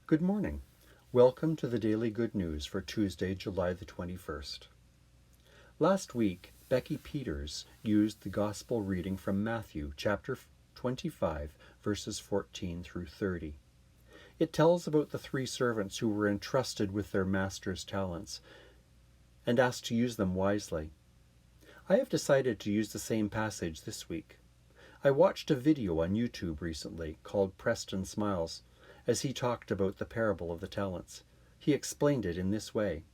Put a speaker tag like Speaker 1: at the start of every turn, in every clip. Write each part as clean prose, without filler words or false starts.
Speaker 1: Good morning. Welcome to the Daily Good News for Tuesday, July the 21st. Last week, Becky Peters used the Gospel reading from Mathew chapter 25, verses 14 through 30. It tells about the three servants who were entrusted with their master's talents and asked to use them wisely. I have decided to use the same passage this week. I watched a video on YouTube recently called Preston Smiles as he talked about the parable of the talents. He explained it in this way.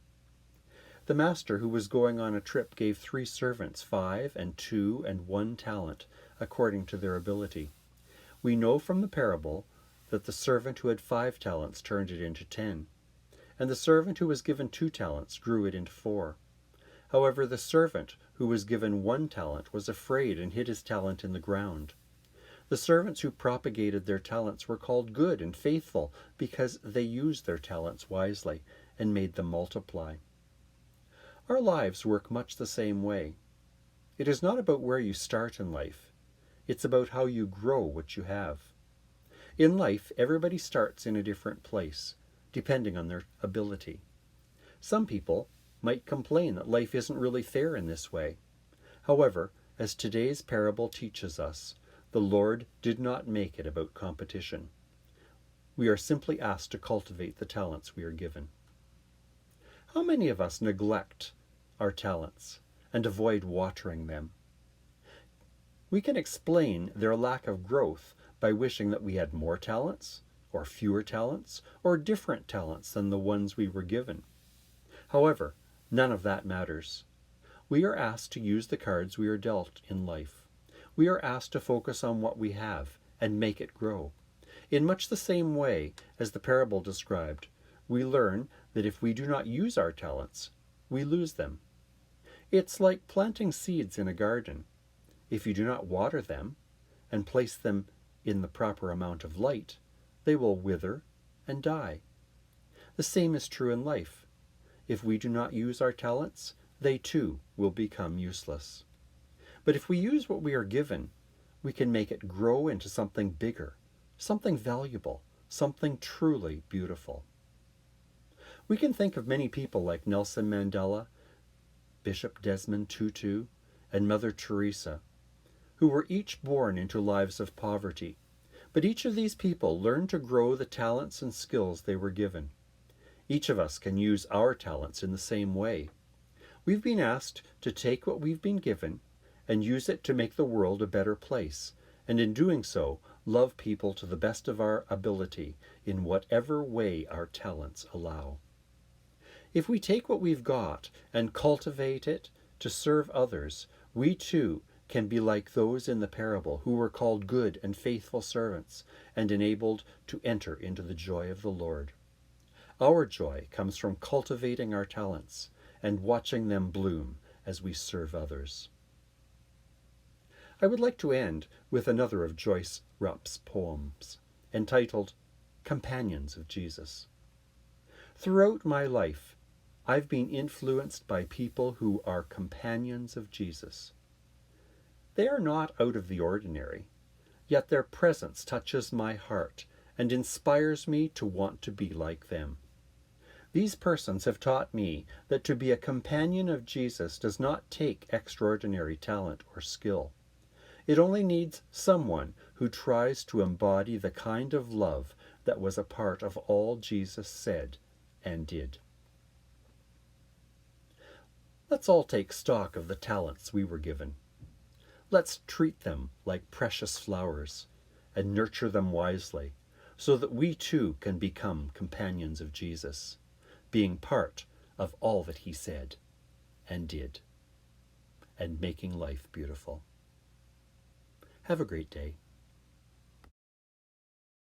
Speaker 1: The master who was going on a trip gave 3 servants 5 and 2 and 1 talent, according to their ability. We know from the parable that the servant who had 5 talents turned it into 10, and the servant who was given 2 talents grew it into 4. However, the servant who was given 1 talent was afraid and hid his talent in the ground. The servants who propagated their talents were called good and faithful because they used their talents wisely and made them multiply. Our lives work much the same way. It is not about where you start in life. It's about how you grow what you have. In life, everybody starts in a different place, depending on their ability. Some people might complain that life isn't really fair in this way. However, as today's parable teaches us, the Lord did not make it about competition. We are simply asked to cultivate the talents we are given. How many of us neglect our talents and avoid watering them? We can explain their lack of growth by wishing that we had more talents, or fewer talents, or different talents than the ones we were given. However, none of that matters. We are asked to use the cards we are dealt in life. We are asked to focus on what we have and make it grow. In much the same way as the parable described, we learn that if we do not use our talents, we lose them. It's like planting seeds in a garden. If you do not water them and place them in the proper amount of light, they will wither and die. The same is true in life. If we do not use our talents, they too will become useless. But if we use what we are given, we can make it grow into something bigger, something valuable, something truly beautiful. We can think of many people like Nelson Mandela, Bishop Desmond Tutu, and Mother Teresa, who were each born into lives of poverty. But each of these people learned to grow the talents and skills they were given. Each of us can use our talents in the same way. We've been asked to take what we've been given and use it to make the world a better place, and in doing so, love people to the best of our ability in whatever way our talents allow. If we take what we've got and cultivate it to serve others, we too can be like those in the parable who were called good and faithful servants and enabled to enter into the joy of the Lord. Our joy comes from cultivating our talents and watching them bloom as we serve others. I would like to end with another of Joyce Rupp's poems, entitled Companions of Jesus. Throughout my life, I've been influenced by people who are companions of Jesus. They are not out of the ordinary, yet their presence touches my heart and inspires me to want to be like them. These persons have taught me that to be a companion of Jesus does not take extraordinary talent or skill. It only needs someone who tries to embody the kind of love that was a part of all Jesus said and did. Let's all take stock of the talents we were given. Let's treat them like precious flowers and nurture them wisely so that we too can become companions of Jesus, being part of all that he said and did, and making life beautiful. Have a great day.